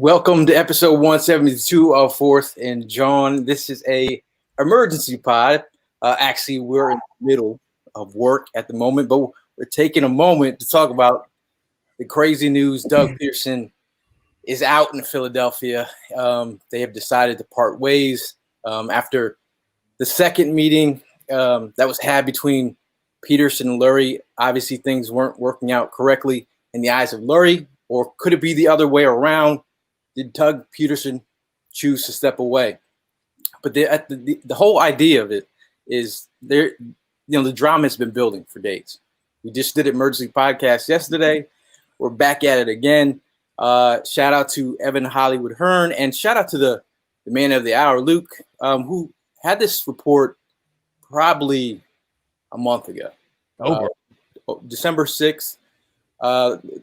Welcome to episode 172 of Fourth and John. This is a emergency pod. Actually, we're in the middle of work at the moment, but we're taking a moment to talk about the crazy news. Doug Pederson is out in Philadelphia. They have decided to part ways after the second meeting that was had between Pederson and Lurie. Obviously, things weren't working out correctly in the eyes of Lurie, or could it be the other way around? Did Doug Pederson choose to step away? But the whole idea of it is there. The drama has been building for days. We just did an emergency podcast yesterday. We're back at it again. Shout out to Evan Hollywood Hearn, and shout out to the man of the hour, Luke, who had this report probably a month ago. December 6th.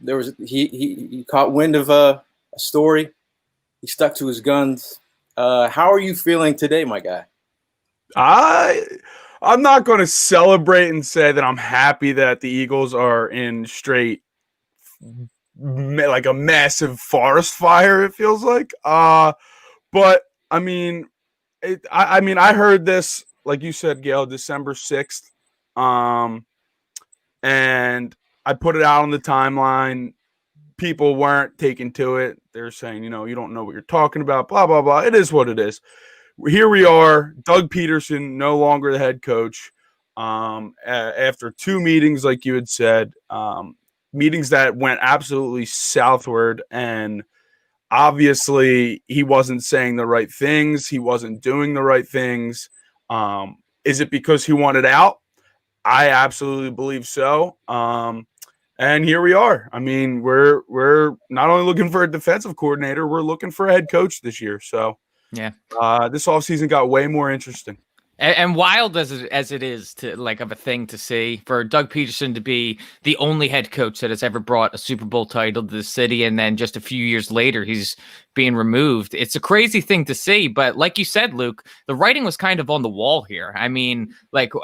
There was he caught wind of a story. He stuck to his guns. How are you feeling today, my guy? I'm not going to celebrate and say that I'm happy that the Eagles are in straight, like a massive forest fire, it feels like. But I mean, I heard this, like you said, Gail, December 6th. And I put it out on the timeline. People weren't taking to it. They're saying, you don't know what you're talking about, blah, blah, blah. It is what it is. Here we are, Doug Pederson, no longer the head coach. After two meetings, like you had said, meetings that went absolutely southward, and obviously he wasn't saying the right things. He wasn't doing the right things. Is it because he wanted out? I absolutely believe so. And here we are. I mean, we're not only looking for a defensive coordinator, we're looking for a head coach this year. So, yeah, this offseason got way more interesting. And wild as it is to of a thing to see, for Doug Pederson to be the only head coach that has ever brought a Super Bowl title to the city, and then just a few years later he's being removed. It's a crazy thing to see, but like you said, Luke, the writing was kind of on the wall here. I mean,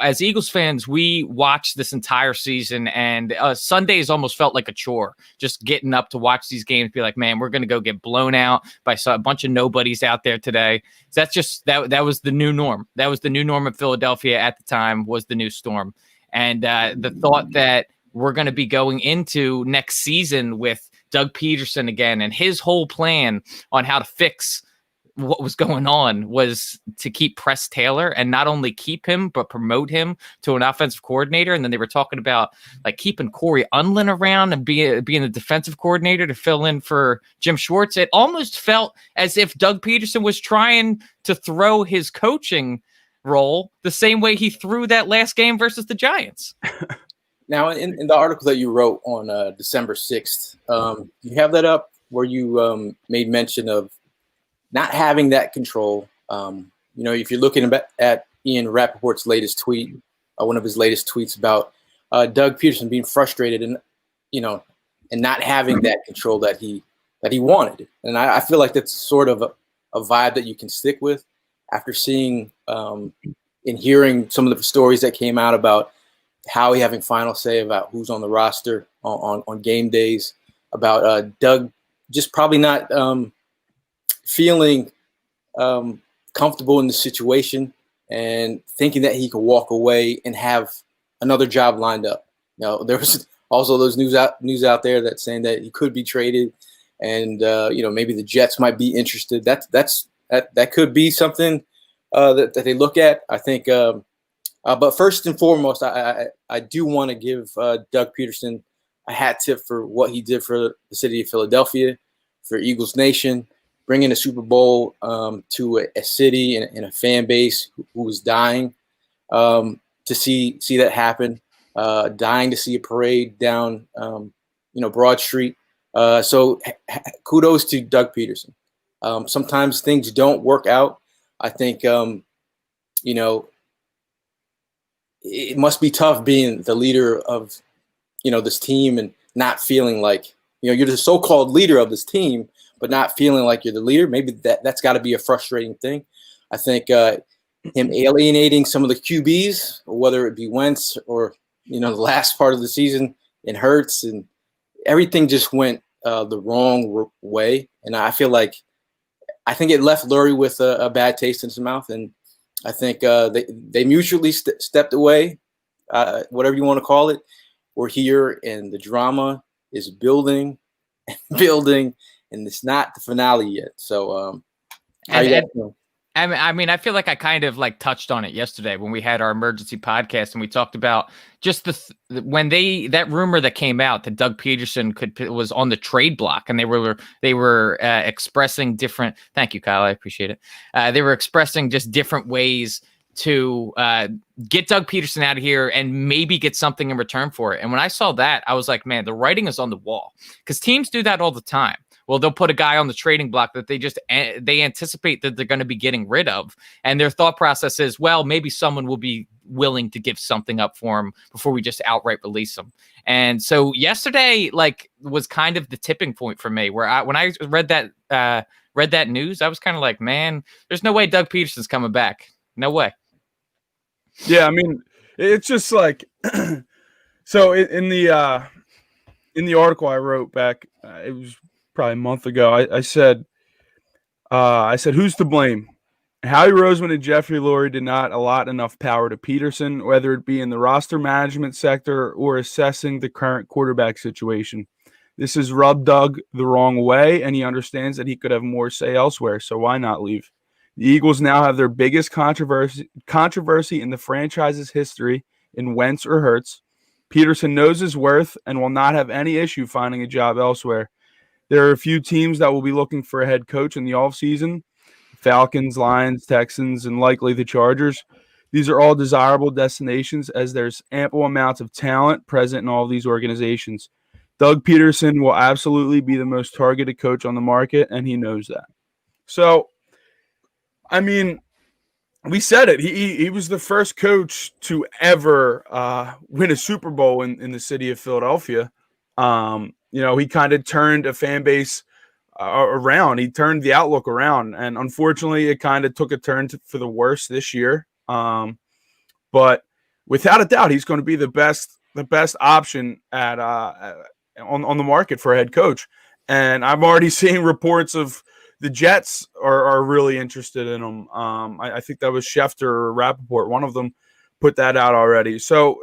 as Eagles fans, we watched this entire season, and Sundays almost felt like a chore, just getting up to watch these games, be like, man, we're going to go get blown out by a bunch of nobodies out there today. That's just that was the new norm. That was the new norm of Philadelphia at the time, was the new storm. And the thought that we're going to be going into next season with Doug Pederson again, and his whole plan on how to fix what was going on was to keep Press Taylor, and not only keep him, but promote him to an offensive coordinator. And then they were talking about keeping Corey Unlin around and being a defensive coordinator to fill in for Jim Schwartz. It almost felt as if Doug Pederson was trying to throw his coaching role the same way he threw that last game versus the Giants. Now, in the article that you wrote on December 6th, you have that up where you made mention of not having that control. If you're looking at Ian Rappaport's latest tweet, one of his latest tweets about Doug Pederson being frustrated and not having that control that he wanted. And I feel like that's sort of a vibe that you can stick with after seeing and hearing some of the stories that came out about Howie having final say about who's on the roster on game days, about Doug just probably not feeling comfortable in the situation and thinking that he could walk away and have another job lined up. There was also those news out there that saying that he could be traded, and maybe the Jets might be interested. That could be something that they look at. I think. But first and foremost, I do want to give Doug Pederson a hat tip for what he did for the city of Philadelphia, for Eagles Nation, bringing a Super Bowl to a city and a fan base who was dying to see that happen, dying to see a parade down Broad Street. So kudos to Doug Pederson. Sometimes things don't work out. I think it must be tough being the leader of, this team and not feeling like, you're the so-called leader of this team, but not feeling like you're the leader. Maybe that's got to be a frustrating thing. I think him alienating some of the QBs, whether it be Wentz or, the last part of the season, and Hurts, and everything just went the wrong way, and I think it left Lurie with a bad taste in his mouth, and I think they mutually stepped away, whatever you want to call it. We're here, and the drama is building, building, and it's not the finale yet. So, how you guys doing? I mean, I feel like I kind of like touched on it yesterday when we had our emergency podcast and we talked about just when that rumor that came out that Doug Pederson was on the trade block, and they were expressing different. Thank you, Kyle. I appreciate it. They were expressing just different ways to get Doug Pederson out of here and maybe get something in return for it. And when I saw that, I was like, man, the writing is on the wall, because teams do that all the time. Well, they'll put a guy on the trading block that they anticipate that they're going to be getting rid of. And their thought process is, well, maybe someone will be willing to give something up for him before we just outright release him. And so yesterday, like, was kind of the tipping point for me, where when I read that news, I was kind of like, man, there's no way Doug Pederson's coming back. No way. Yeah, I mean, it's just like, so in the article I wrote back, it was probably a month ago, I said, who's to blame? Howie Roseman and Jeffrey Lurie did not allot enough power to Pederson, whether it be in the roster management sector or assessing the current quarterback situation. This has rubbed Doug the wrong way, and he understands that he could have more say elsewhere, so why not leave? The Eagles now have their biggest controversy in the franchise's history in Wentz or Hurts. Pederson knows his worth and will not have any issue finding a job elsewhere. There are a few teams that will be looking for a head coach in the offseason: Falcons, Lions, Texans, and likely the Chargers. These are all desirable destinations, as there's ample amounts of talent present in all of these organizations. Doug Pederson will absolutely be the most targeted coach on the market, and he knows that. So, I mean, we said it. He was the first coach to ever win a Super Bowl in the city of Philadelphia. He kind of turned a fan base around. He turned the outlook around, and unfortunately, it kind of took a turn for the worse this year. But without a doubt, he's going to be the best option on the market for a head coach. And I'm already seeing reports of the Jets are really interested in him. I think that was Schefter or Rappaport. One of them put that out already. So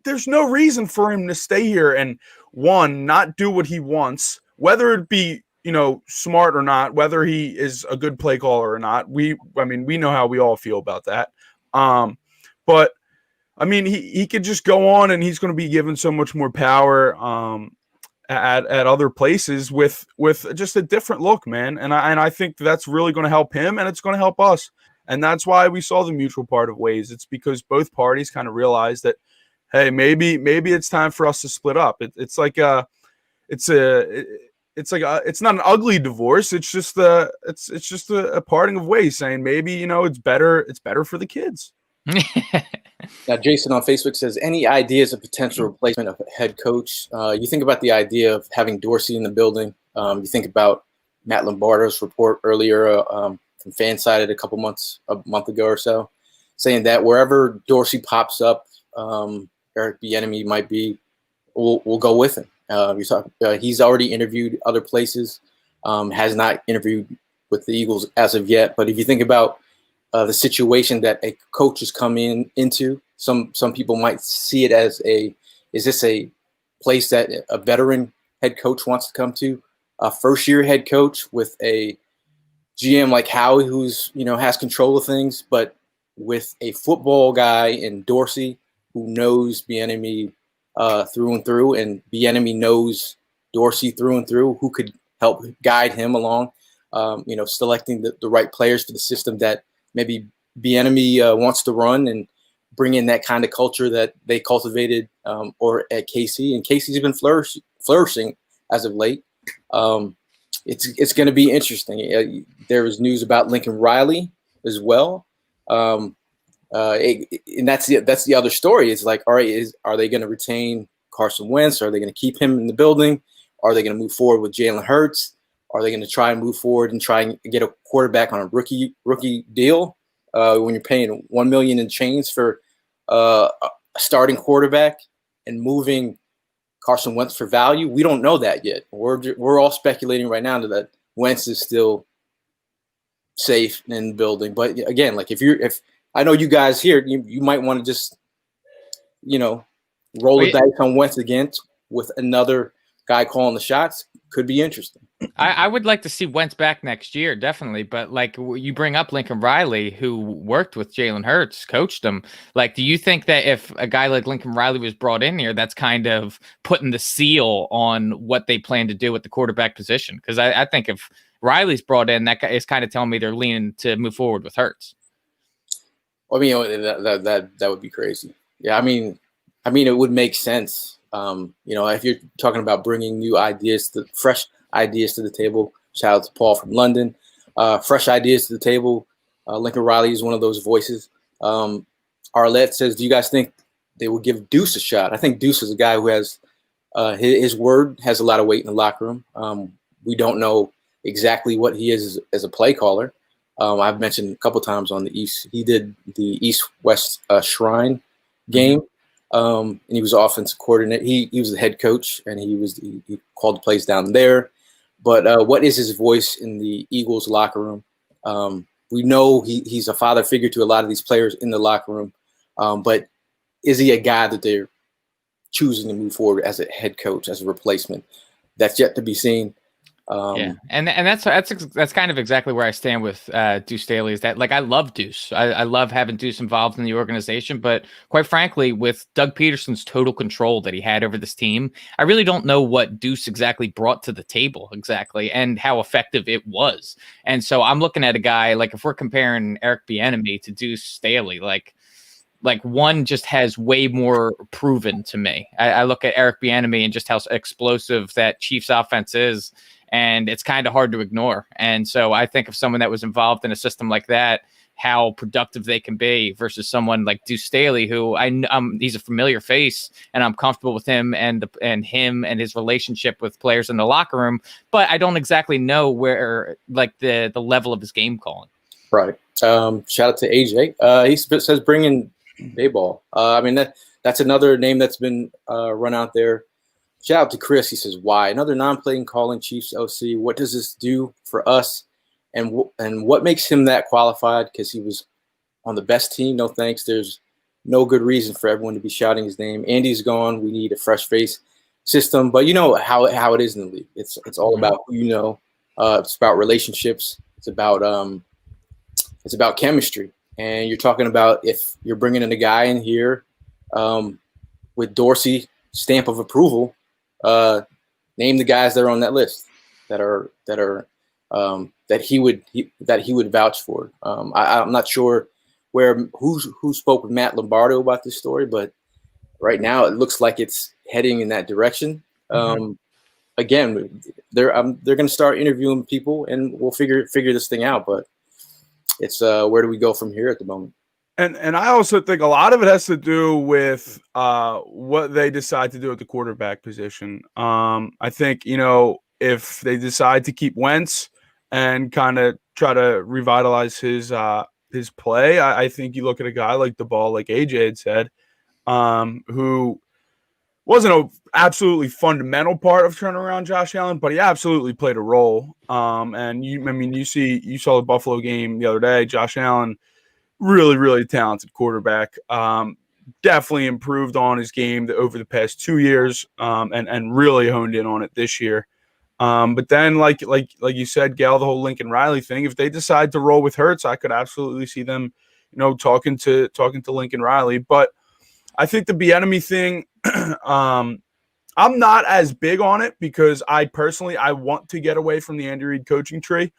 there's no reason for him to stay here and not do what he wants, whether it be, smart or not, whether he is a good play caller or not. We know how we all feel about that. But I mean, he could just go on, and he's going to be given so much more power at other places with just a different look, man. And I think that's really going to help him, and it's going to help us. And that's why we saw the mutual part of ways. It's because both parties kind of realized that, hey, maybe it's time for us to split up. It's not an ugly divorce. It's just a parting of ways, saying maybe, it's better for the kids. Now, Jason on Facebook says, any ideas of potential replacement of a head coach? You think about the idea of having Dorsey in the building. You think about Matt Lombardo's report earlier from Fansided a month ago or so, saying that wherever Dorsey pops up, Eric Bieniemy might be, we'll go with him. He's already interviewed other places, has not interviewed with the Eagles as of yet. But if you think about the situation that a coach is coming into, some people might see it as is this a place that a veteran head coach wants to come to? A first-year head coach with a GM like Howie, who's has control of things, but with a football guy in Dorsey who knows Bieniemy through and through, and Bieniemy knows Dorsey through and through, who could help guide him along, selecting the right players for the system that maybe Bieniemy wants to run, and bring in that kind of culture that they cultivated or at KC. And KC's been flourishing as of late. It's going to be interesting. There was news about Lincoln Riley as well. And that's the other story. It's like, all right, are they going to retain Carson Wentz? Are they going to keep him in the building? Are they going to move forward with Jalen Hurts? Are they going to try and move forward and try and get a quarterback on a rookie deal when you're paying $1 million in change for a starting quarterback, and moving Carson Wentz for value? We don't know that yet. We're all speculating right now that Wentz is still safe in the building. But again, like if I know you guys here, you might want to just, roll the dice on Wentz again with another guy calling the shots. Could be interesting. I would like to see Wentz back next year, definitely. But like you bring up Lincoln Riley, who worked with Jalen Hurts, coached him. Like, do you think that if a guy like Lincoln Riley was brought in here, that's kind of putting the seal on what they plan to do with the quarterback position? Because I think if Riley's brought in, that guy is kind of telling me they're leaning to move forward with Hurts. I mean, that would be crazy. Yeah, I mean, it would make sense. If you're talking about bringing new ideas, fresh ideas to the table. Shout out to Paul from London. Fresh ideas to the table. Lincoln Riley is one of those voices. Arlette says, do you guys think they will give Deuce a shot? I think Deuce is a guy who has his word has a lot of weight in the locker room. We don't know exactly what he is as a play caller. I've mentioned a couple times on the East. He did the East-West Shrine game. And he was offensive coordinator. He was the head coach, and he called the plays down there. But what is his voice in the Eagles locker room? We know he's a father figure to a lot of these players in the locker room. But is he a guy that they're choosing to move forward as a head coach, as a replacement? That's yet to be seen. Yeah, and that's kind of exactly where I stand with Deuce Staley. Is that, like, I love Deuce. I love having Deuce involved in the organization, but quite frankly, with Doug Peterson's total control that he had over this team, I really don't know what Deuce exactly brought to the table exactly and how effective it was. And so I'm looking at a guy, like, if we're comparing Eric Bieniemy to Deuce Staley, like one just has way more proven to me. I look at Eric Bieniemy and just how explosive that Chiefs offense is. And it's kind of hard to ignore. And so I think of someone that was involved in a system like that, how productive they can be versus someone like Deuce Staley, who he's a familiar face and I'm comfortable with him and him and his relationship with players in the locker room. But I don't exactly know where, like, the level of his game calling. Right. Shout out to AJ. He says bring in Dayball. I mean, that's another name that's been run out there. Shout out to Chris. He says, why? Another non-playing calling Chiefs OC. What does this do for us? And what makes him that qualified? Because he was on the best team. No thanks. There's no good reason for everyone to be shouting his name. Andy's gone. We need a fresh face system. But you know how it is in the league. It's all about who you know. It's about relationships. It's about chemistry. And you're talking about if you're bringing in a guy in here with Dorsey stamp of approval. Name the guys that are on that list that he would vouch for. I'm not sure who spoke with Matt Lombardo about this story, but right now it looks like it's heading in that direction. Again, they're going to start interviewing people, and we'll figure this thing out. But it's where do we go from here at the moment? And I also think a lot of it has to do with what they decide to do at the quarterback position. I think, if they decide to keep Wentz and kind of try to revitalize his play, I think you look at a guy like the ball, like AJ had said, who wasn't an absolutely fundamental part of turning around Josh Allen, but he absolutely played a role. And you saw the Buffalo game the other day. Josh Allen, really, really talented quarterback. Definitely improved on his game over the past 2 years, and really honed in on it this year. But then, like you said, Gail, the whole Lincoln Riley thing. If they decide to roll with Hurts, I could absolutely see them, talking to Lincoln Riley. But I think the Bieniemy thing, I'm not as big on it because I want to get away from the Andy Reid coaching tree.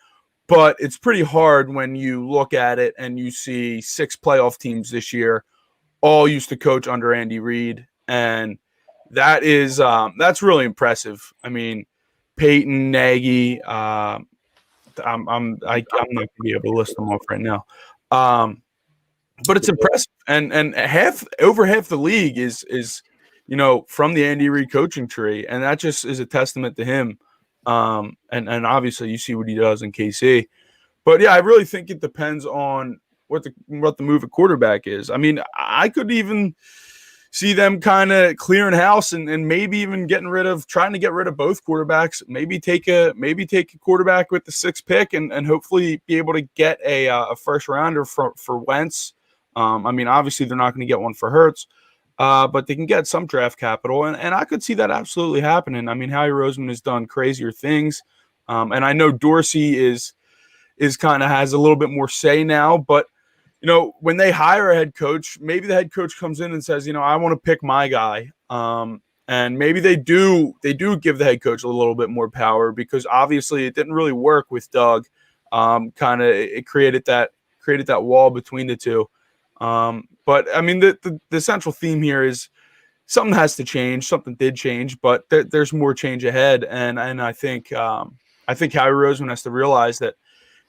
But it's pretty hard when you look at it and you see 6 playoff teams this year all used to coach under Andy Reid, and that's really impressive. I mean, Peyton, Nagy, I'm not going to be able to list them off right now, but it's impressive. And over half the league is from the Andy Reid coaching tree, and that just is a testament to him. And obviously you see what he does in KC, but yeah, I really think it depends on what the move at quarterback is. I mean, I could even see them kind of clearing house and maybe even trying to get rid of both quarterbacks. Maybe take a quarterback with the 6th pick and hopefully be able to get a first rounder for Wentz. I mean, obviously they're not going to get one for Hurts, but they can get some draft capital, and I could see that absolutely happening. I mean, Howie Roseman has done crazier things, and I know Dorsey is kind of has a little bit more say now, but when they hire a head coach, maybe the head coach comes in and says, I want to pick my guy. And maybe they do give the head coach a little bit more power, because obviously it didn't really work with Doug. It created that wall between the two. But I mean, the central theme here is something has to change. Something did change, but there's more change ahead. And I think Howie Roseman has to realize that,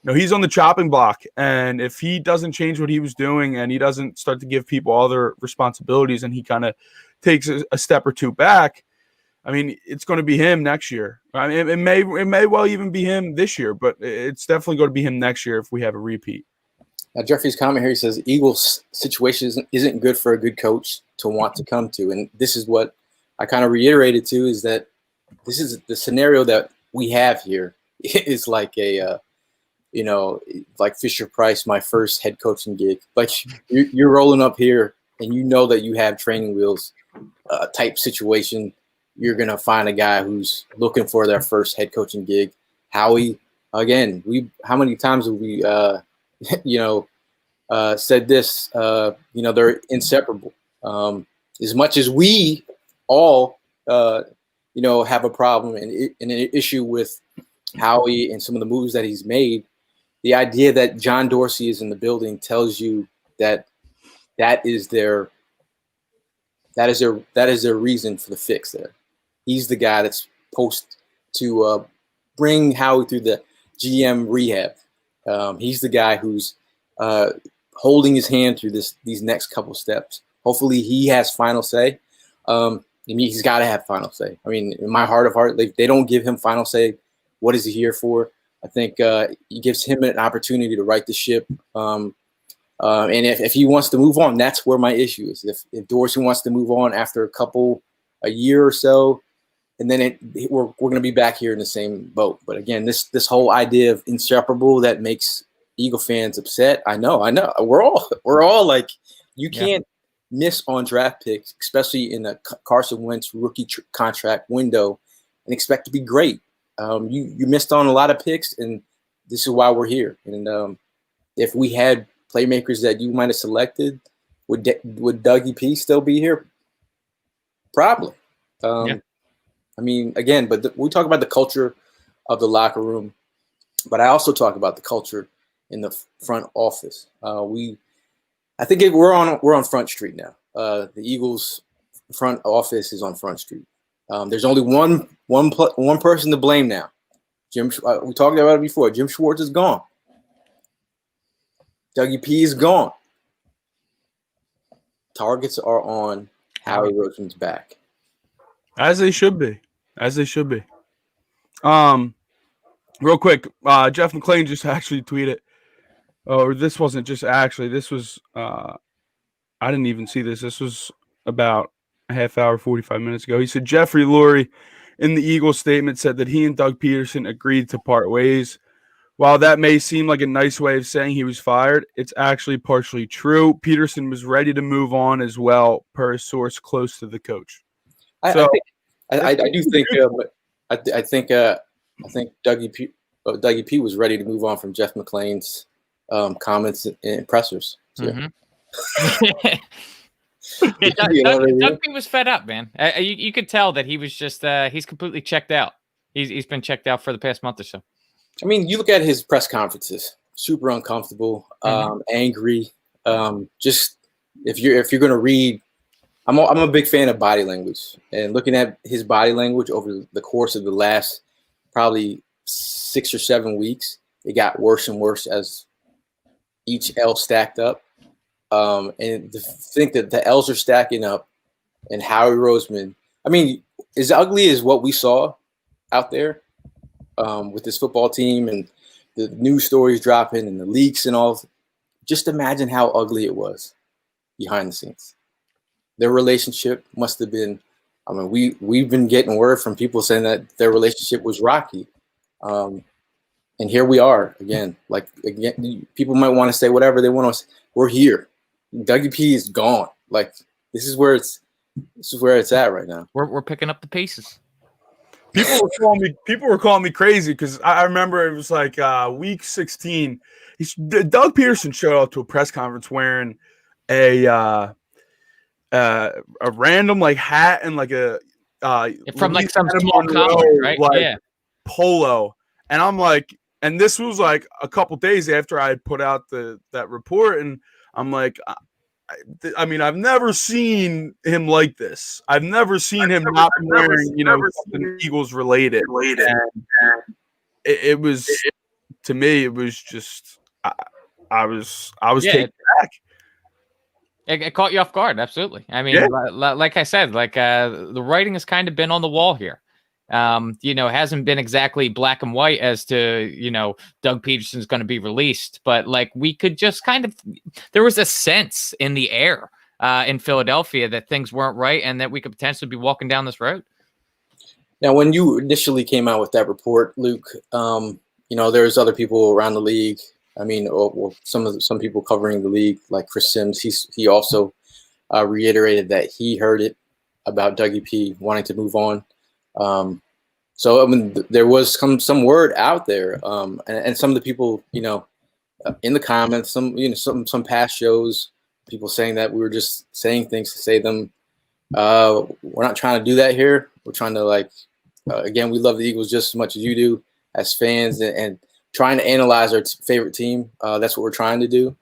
he's on the chopping block, and if he doesn't change what he was doing and he doesn't start to give people all their responsibilities and he kind of takes a step or two back, I mean, it's going to be him next year. I mean, it may well even be him this year, but it's definitely going to be him next year if we have a repeat. Now, Jeffrey's comment here, he says, Eagles' situation isn't good for a good coach to want to come to. And this is what I kind of reiterated too, is that this is the scenario that we have here is like like Fisher-Price, my first head coaching gig. Like you're rolling up here and that you have training wheels type situation. You're going to find a guy who's looking for their first head coaching gig. Howie, again, how many times have we, said this, they're inseparable. As much as we all, have a problem and an issue with Howie and some of the moves that he's made, the idea that John Dorsey is in the building tells you that is their reason for the fix there. He's the guy that's supposed to bring Howie through the GM rehab. He's the guy who's holding his hand through these next couple steps. Hopefully he has final say. He's got to have final say. I mean, in my heart of heart, they don't give him final say. What is he here for? I think it gives him an opportunity to right the ship. And if he wants to move on, that's where my issue is. If Dorsey wants to move on after a year or so, and then we're going to be back here in the same boat. But again, this whole idea of inseparable that makes Eagle fans upset. I know. We're all like, you can't miss on draft picks, especially in a Carson Wentz rookie contract window, and expect to be great. You missed on a lot of picks, and this is why we're here. And if we had playmakers that you might have selected, would Dougie P still be here? Probably. I mean, again, but we talk about the culture of the locker room, but I also talk about the culture in the front office. I think we're on Front Street now. The Eagles front office is on Front Street. There's only one person to blame now. We talked about it before. Jim Schwartz is gone. Dougie P is gone. Targets are on Howie Roseman's back. As they should be. Real quick, Jeff McClain just actually tweeted. Or this wasn't just actually. This was I didn't even see this. This was about a half hour, 45 minutes ago. He said Jeffrey Lurie in the Eagles statement said that he and Doug Pederson agreed to part ways. While that may seem like a nice way of saying he was fired, it's actually partially true. Pederson was ready to move on as well, per a source close to the coach. I think Dougie P was ready to move on from Jeff McClain's comments and pressers. So. Mm-hmm. Doug P was fed up, man. You could tell that he was just he's completely checked out. He's been checked out for the past month or so. I mean, you look at his press conferences, super uncomfortable, angry. Just if you're going to read, I'm a big fan of body language, and looking at his body language over the course of the last probably 6 or 7 weeks, it got worse and worse as each L stacked up. And to think that the L's are stacking up and Howie Roseman, I mean, as ugly as what we saw out there with this football team and the news stories dropping and the leaks and all, just imagine how ugly it was behind the scenes. their relationship must have been. I mean, we've been getting word from people saying that their relationship was rocky, and here we are again. Like again, people might want to say whatever they want to. We're here. Dougie P is gone. Like this is where it's at right now. We're picking up the pieces. People were calling me crazy because I remember it was like week 16. Doug Pederson showed up to a press conference wearing a random like hat and like a from like some Louisiana small Monroe, college, right? like, Yeah. polo, and I'm like, and this was like a couple days after I had put out that report, and I'm like, I mean, I've never seen him like this. I've never seen him not wearing, something Eagles related. It was, to me, it was just, I was taken back. It caught you off guard, absolutely. I mean, like I said, like the writing has kind of been on the wall here. It hasn't been exactly black and white as to, Doug Pederson's going to be released, but like we could just there was a sense in the air in Philadelphia that things weren't right and that we could potentially be walking down this road. Now, when you initially came out with that report, Luke, there's other people around the league. I mean, some people covering the league, like Chris Sims, he also reiterated that he heard it about Dougie P wanting to move on. So I mean, there was some word out there, and some of the people, in the comments, some past shows, people saying that we were just saying things to say them. We're not trying to do that here. We're trying to again, we love the Eagles just as much as you do as fans, and trying to analyze our favorite team. That's what we're trying to do,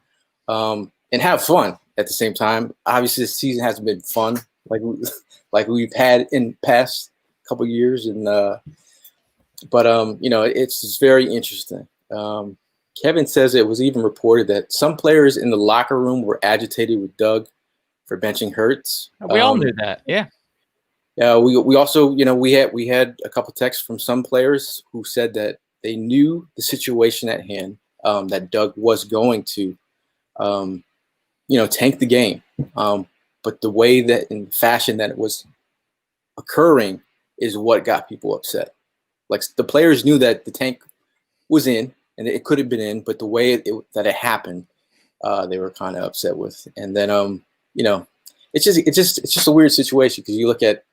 and have fun at the same time. Obviously, this season hasn't been fun like we've had in past couple years, and but it's just very interesting. Kevin says it was even reported that some players in the locker room were agitated with Doug for benching Hurts. We all knew that, yeah. Yeah, we also we had a couple texts from some players who said that they knew the situation at hand, that Doug was going to tank the game, but the way that in fashion that it was occurring is what got people upset. Like the players knew that the tank was in and it could have been in, but the way that it happened, they were kind of upset with. And then it's just a weird situation because you look at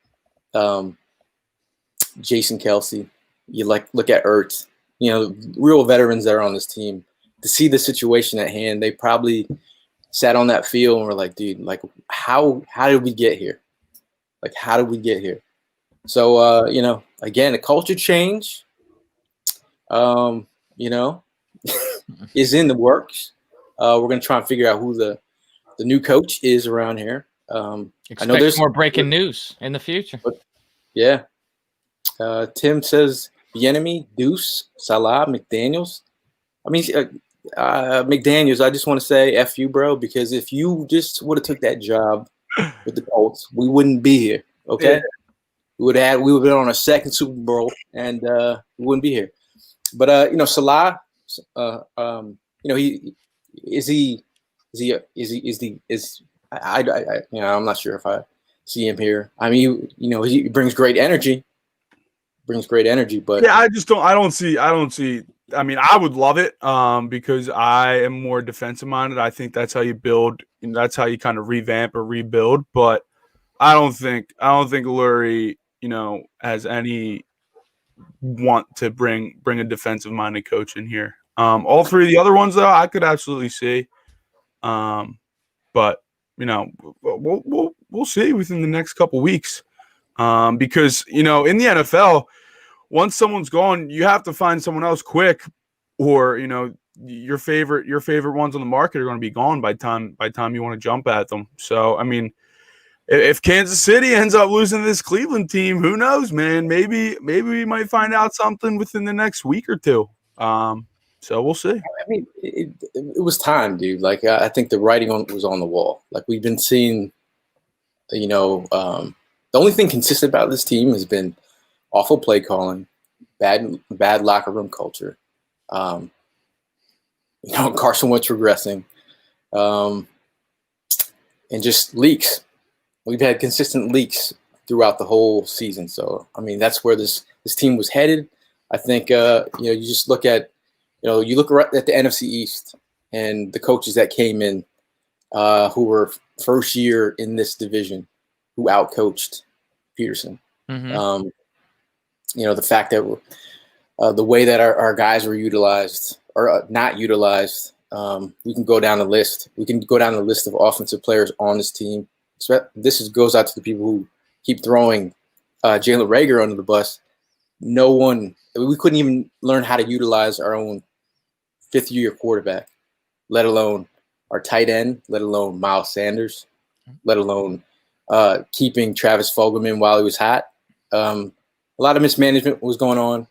Jason Kelsey, you look at Ertz, real veterans that are on this team. To see the situation at hand, they probably sat on that field and were like, dude, like how did we get here? Like how did we get here? So again, a culture change, is in the works. We're gonna try and figure out who the new coach is around here. I know there's more breaking news in the future. But, yeah. Tim says Bieniemy, Deuce, Salah, McDaniels. I mean, McDaniels, I just want to say F you, bro, because if you just would have took that job with the Colts, we wouldn't be here. Okay. Yeah. We would have been on a second Super Bowl and we wouldn't be here. But Salah, I'm not sure if I see him here. I mean, he brings great energy. But yeah, I don't see. I mean, I would love it because I am more defensive minded. I think that's how you build. That's how you kind of revamp or rebuild. But I don't think Lurie, has any want to bring a defensive minded coach in here. All three of the other ones though, I could absolutely see. But we'll see within the next couple weeks. Because in the NFL, once someone's gone, you have to find someone else quick, or your favorite ones on the market are going to be gone by time you want to jump at them. So I mean, if Kansas City ends up losing to this Cleveland team, who knows, man? Maybe we might find out something within the next week or two. So we'll see. I mean, it was time, dude. Like I think the writing was on the wall. Like we've been seeing, the only thing consistent about this team has been awful play calling, bad locker room culture. Carson Wentz regressing, and just leaks. we've had consistent leaks throughout the whole season. So, I mean, that's where this team was headed. I think, you just look at, you look right at the NFC East and the coaches that came in who were first year in this division, who outcoached Pederson. Mm-hmm. The fact that the way that our guys were utilized or not utilized, we can go down the list. We can go down the list of offensive players on this team. This goes out to the people who keep throwing Jalen Reagor under the bus. We couldn't even learn how to utilize our own fifth-year quarterback, let alone our tight end, let alone Miles Sanders, let alone keeping Travis Fogelman while he was hot. A lot of mismanagement was going on,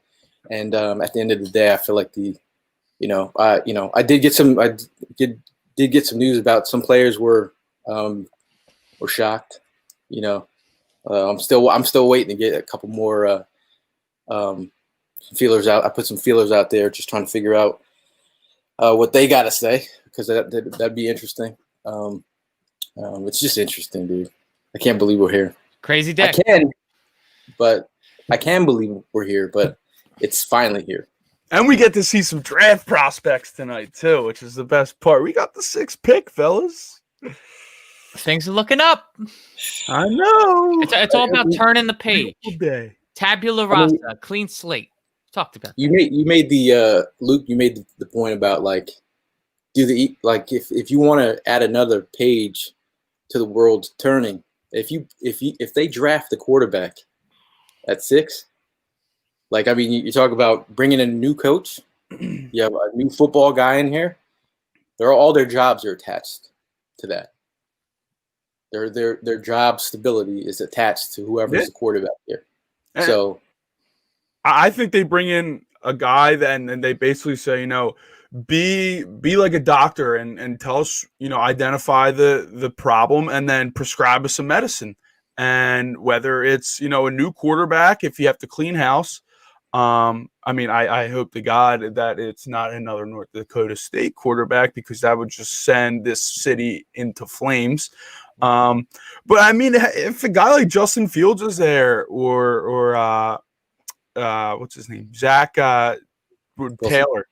and at the end of the day, I feel like I did get some news about some players were shocked. I'm still waiting to get a couple more feelers out. I put some feelers out there, just trying to figure out what they got to say, because that'd be interesting. It's just interesting, dude. I can't believe we're here. Crazy day. I can believe we're here, but it's finally here. And we get to see some draft prospects tonight too, which is the best part. We got the 6th pick, fellas. Things are looking up. I know. It's all about turning the page. Day. Tabula rasa, clean slate. Talked about that. You made the Luke. You made the point about if you want to add another page to the world turning, if they draft the quarterback at 6, you talk about bringing in a new coach. You have a new football guy in here. All their jobs are attached to that. Their job stability is attached to whoever's the quarterback here. So I think they bring in a guy and they basically say, be like a doctor and tell us, identify the problem and then prescribe us some medicine. And whether it's, a new quarterback, if you have to clean house, I hope to God that it's not another North Dakota State quarterback, because that would just send this city into flames. But if a guy like Justin Fields is there, or what's his name, Zach Taylor,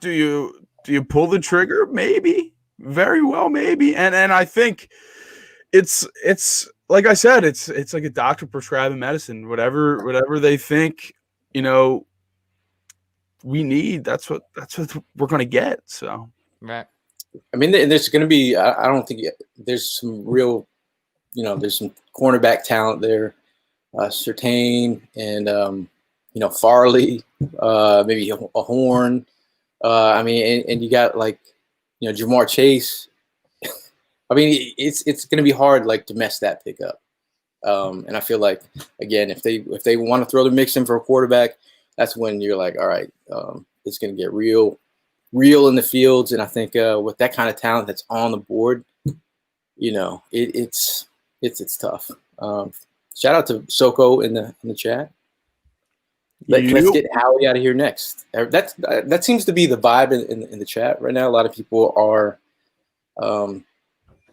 do you pull the trigger? Maybe, very well, maybe. And I think it's like I said, it's like a doctor prescribing medicine. Whatever they think, we need. That's what we're gonna get. So right. There's going to be. I don't think there's some real. There's some cornerback talent there, Surtain and Farley, maybe a Horn. And you got Jamar Chase. It's going to be hard to mess that pick up. And I feel like, again, if they want to throw the mix in for a quarterback, that's when you're like, all right, it's going to get real in the fields. And I think with that kind of talent that's on the board, it's tough. Shout out to Soko in the chat. Let's get Howie out of here next. That seems to be the vibe in the chat right now. A lot of people are. Doug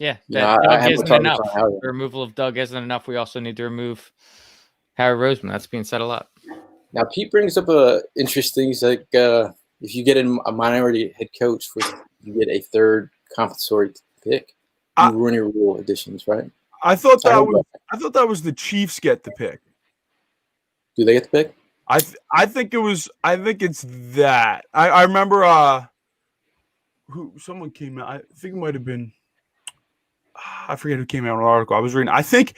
isn't enough. The removal of Doug isn't enough. We also need to remove Harry Roseman. That's being said a lot. Now, Pete brings up a interesting. He's like, if you get a minority head coach, you get a 3rd compensatory pick. Rooney Rule additions, right? I thought that was the Chiefs get the pick. Do they get the pick? I think it's that. I remember someone came out. I think it might have been. I forget who came out in an article I was reading. I think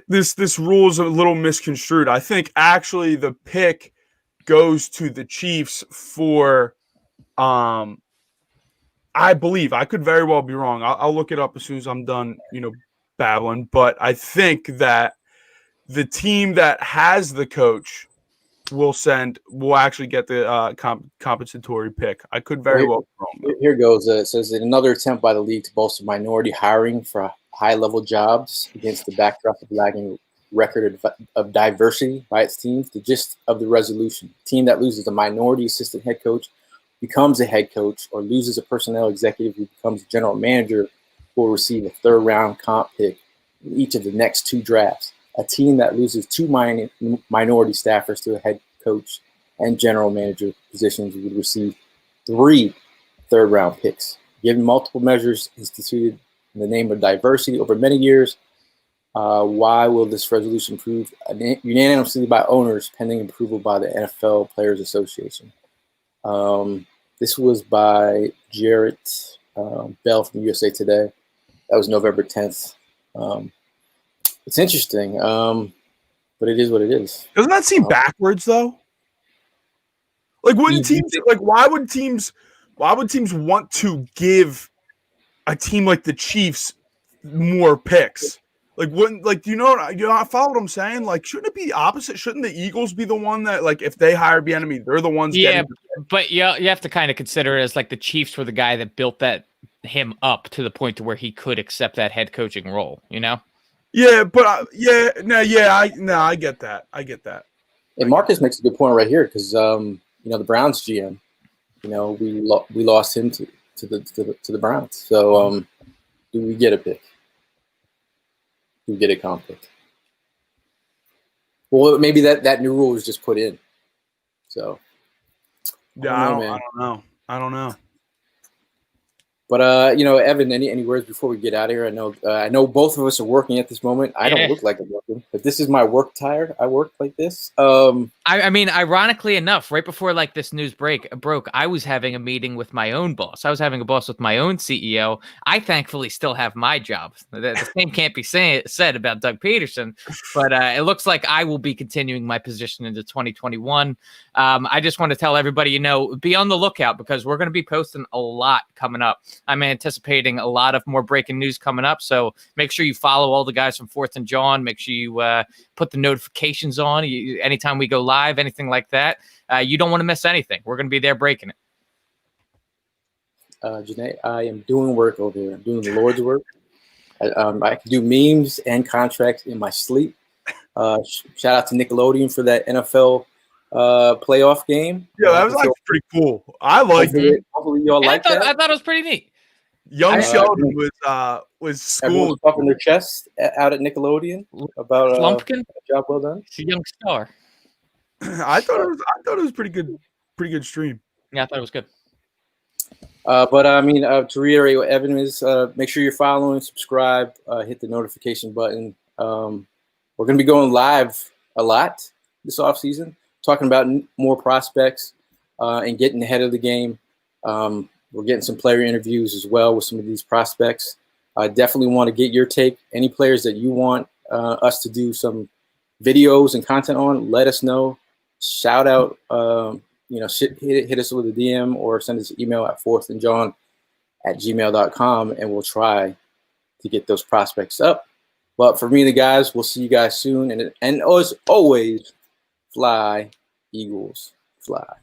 this rule is a little misconstrued. I think actually the pick goes to the Chiefs for. I believe, I could very well be wrong. I'll look it up as soon as I'm done, babbling. But I think that the team that has the coach will actually get the compensatory pick. I could very well be wrong. Here goes. It says in another attempt by the league to bolster minority hiring for high-level jobs against the backdrop of lagging record of diversity by its teams. The gist of the resolution: team that loses a minority assistant head coach becomes a head coach or loses a personnel executive who becomes a general manager will receive a third-round comp pick in each of the next 2 drafts. A team that loses 2 minority staffers to a head coach and general manager positions would receive 3 third-round picks. Given multiple measures instituted in the name of diversity over many years, why will this resolution approved unanimously by owners pending approval by the NFL Players Association? This was by Jarrett Bell from USA Today. That was November 10th. It's interesting, but it is what it is. Doesn't that seem backwards though? Like, wouldn't teams like why would teams want to give a team like the Chiefs more picks? Like, wouldn't I follow what I'm saying? Like, shouldn't it be the opposite? Shouldn't the Eagles be the one that, like, if they hire Bieniemy, they're the ones getting but you have to kind of consider it as like the Chiefs were the guy that built him up to the point to where he could accept that head coaching role, you know? Yeah, but I get that. I get that. And Marcus makes a good point right here because the Browns GM, we lost him to the Browns. So do we get a pick? Do we get a comp pick? Well, maybe that new rule was just put in. So I don't know. But Evan, any words before we get out of here? I know both of us are working at this moment. I don't look like I'm working, but this is my work tire. I work like this. I mean, ironically enough, right before like this news broke, I was having a meeting with my own boss. I was having a boss with my own CEO. I thankfully still have my job. The same can't be said about Doug Pederson, but it looks like I will be continuing my position into 2021. I just want to tell everybody, be on the lookout because we're going to be posting a lot coming up. I'm anticipating a lot of more breaking news coming up. So make sure you follow all the guys from 4th and John. Make sure you put the notifications on anytime we go live, anything like that. You don't want to miss anything. We're going to be there breaking it. Janae, I am doing work over here. I'm doing the Lord's work. I can do memes and contracts in my sleep. Shout out to Nickelodeon for that NFL playoff game. Yeah, that was like pretty cool. I liked it. Hopefully y'all like that. I thought it was pretty neat. Young Sheldon was schooled up in their chest out at Nickelodeon about Lumpkin. Job well done. He's a young star. I thought it was pretty good stream. Yeah, I thought it was good. But I mean, to reiterate what Evan is, make sure you're following, subscribe, hit the notification button. We're going to be going live a lot this offseason, talking about more prospects and getting ahead of the game. We're getting some player interviews as well with some of these prospects. I definitely want to get your take. Any players that you want us to do some videos and content on, let us know. Shout out, hit us with a DM or send us an email at 4thandjohn@gmail.com, and we'll try to get those prospects up. But for me and the guys, we'll see you guys soon. And as always, fly, Eagles, fly.